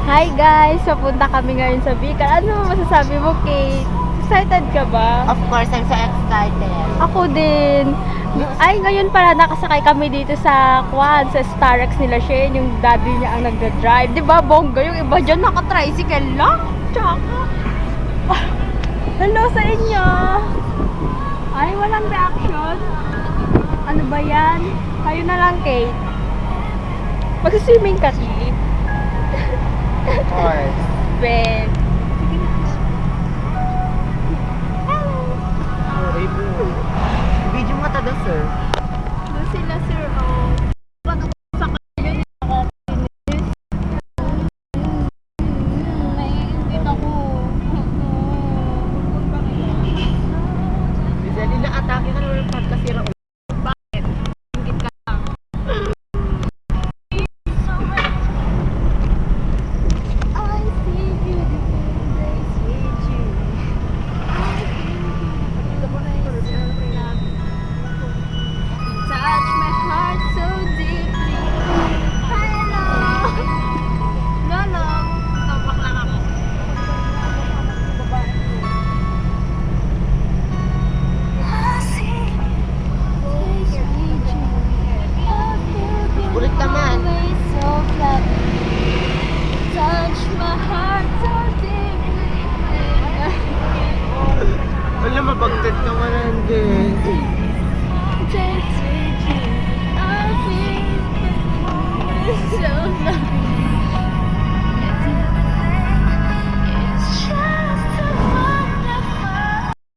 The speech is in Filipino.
Hi guys! Papunta kami ngayon sa Bicol. Ano masasabi mo, Kate? Excited ka ba? Of course, I'm so excited. Ako din. Ay, ngayon pala nakasakay kami dito sa sa Starex nila Shane. Yung daddy niya ang nagda-drive. Di ba, bongga? Yung iba dyan naka-tricycle lang. Tsaka. Hello sa inyo! Ay, walang reaction. Ano ba yan? Kayo na lang, Kate. Mag-swimming ka, Kate. Of course. Be.